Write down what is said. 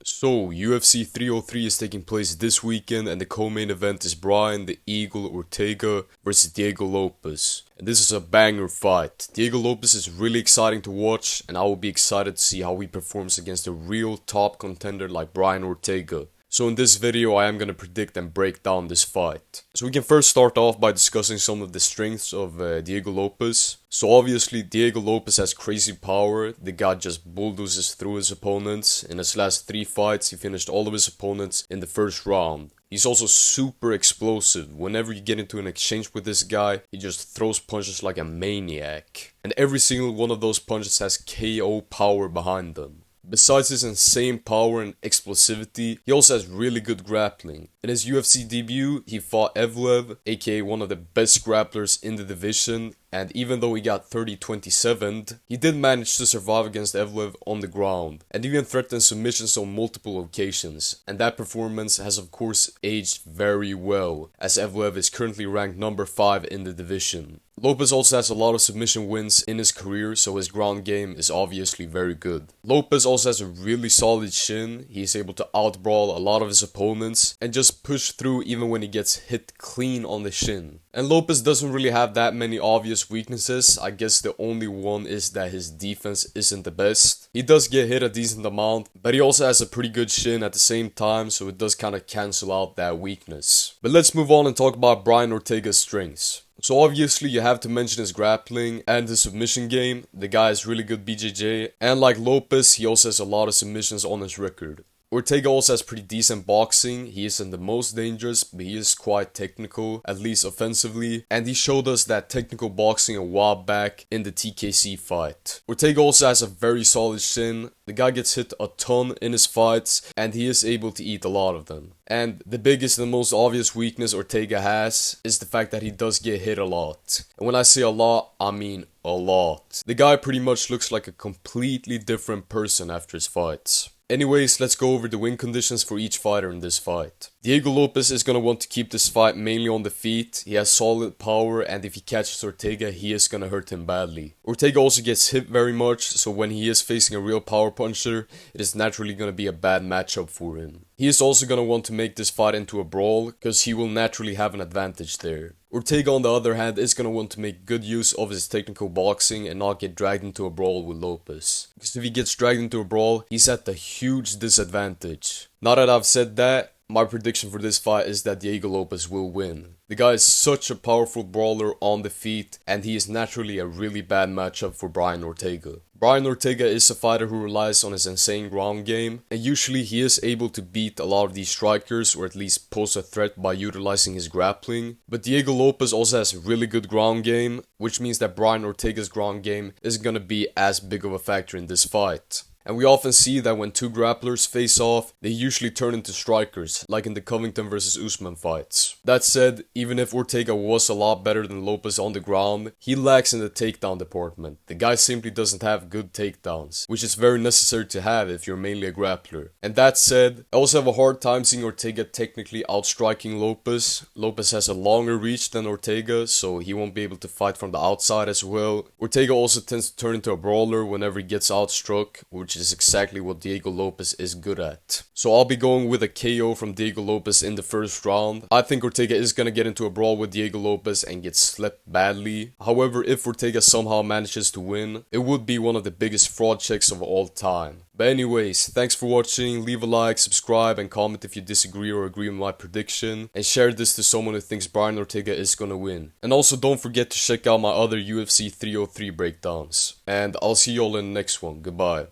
So, UFC 303 is taking place this weekend, and the co-main event is Brian the Eagle Ortega versus Diego Lopes. And this is a banger fight. Diego Lopes is really exciting to watch, and I will be excited to see how he performs against a real top contender like Brian Ortega. So in this video I am going to predict and break down this fight. So we can first start off by discussing some of the strengths of Diego Lopes. So obviously Diego Lopes has crazy power. The guy just bulldozes through his opponents. In his last 3 fights he finished all of his opponents in the first round. He's also super explosive. Whenever you get into an exchange with this guy, he just throws punches like a maniac. And every single one of those punches has KO power behind them. Besides his insane power and explosivity, he also has really good grappling. In his UFC debut, he fought Evlev, aka one of the best grapplers in the division, and even though he got 30-27'd, he did manage to survive against Evlev on the ground, and even threatened submissions on multiple occasions. And that performance has of course aged very well, as Evlev is currently ranked number 5 in the division. Lopes also has a lot of submission wins in his career, so his ground game is obviously very good. Lopes also has a really solid shin. He is able to outbrawl a lot of his opponents and just push through even when he gets hit clean on the shin. And Lopes doesn't really have that many obvious weaknesses. I guess the only one is that his defense isn't the best. He does get hit a decent amount, but he also has a pretty good shin at the same time, so it does kind of cancel out that weakness. But let's move on and talk about Brian Ortega's strengths. So obviously you have to mention his grappling and his submission game. The guy is really good BJJ, and like Lopes, he also has a lot of submissions on his record. Ortega also has pretty decent boxing. He isn't the most dangerous, but he is quite technical, at least offensively, and he showed us that technical boxing a while back in the TKC fight. Ortega also has a very solid shin. The guy gets hit a ton in his fights, and he is able to eat a lot of them. And the biggest and most obvious weakness Ortega has is the fact that he does get hit a lot. And when I say a lot, I mean a lot. The guy pretty much looks like a completely different person after his fights. Anyways, let's go over the win conditions for each fighter in this fight. Diego Lopes is going to want to keep this fight mainly on the feet. He has solid power, and if he catches Ortega, he is going to hurt him badly. Ortega also gets hit very much, so when he is facing a real power puncher, it is naturally going to be a bad matchup for him. He is also going to want to make this fight into a brawl, because he will naturally have an advantage there. Ortega on the other hand is going to want to make good use of his technical boxing and not get dragged into a brawl with Lopes. Because if he gets dragged into a brawl, he's at a huge disadvantage. Now that I've said that, my prediction for this fight is that Diego Lopes will win. The guy is such a powerful brawler on the feet, and he is naturally a really bad matchup for Brian Ortega. Brian Ortega is a fighter who relies on his insane ground game, and usually he is able to beat a lot of these strikers or at least pose a threat by utilizing his grappling. But Diego Lopes also has a really good ground game, which means that Brian Ortega's ground game isn't gonna be as big of a factor in this fight. And we often see that when two grapplers face off, they usually turn into strikers, like in the Covington vs Usman fights. That said, even if Ortega was a lot better than Lopes on the ground, he lacks in the takedown department. The guy simply doesn't have good takedowns, which is very necessary to have if you're mainly a grappler. And that said, I also have a hard time seeing Ortega technically outstriking Lopes. Lopes has a longer reach than Ortega, so he won't be able to fight from the outside as well. Ortega also tends to turn into a brawler whenever he gets outstruck, which is exactly what Diego Lopes is good at. So I'll be going with a KO from Diego Lopes in the first round. I think Ortega is gonna get into a brawl with Diego Lopes and get slept badly. However, if Ortega somehow manages to win, it would be one of the biggest fraud checks of all time. But anyways, thanks for watching. Leave a like, subscribe, and comment if you disagree or agree with my prediction. And share this to someone who thinks Brian Ortega is gonna win. And also don't forget to check out my other UFC 303 breakdowns. And I'll see you all in the next one. Goodbye.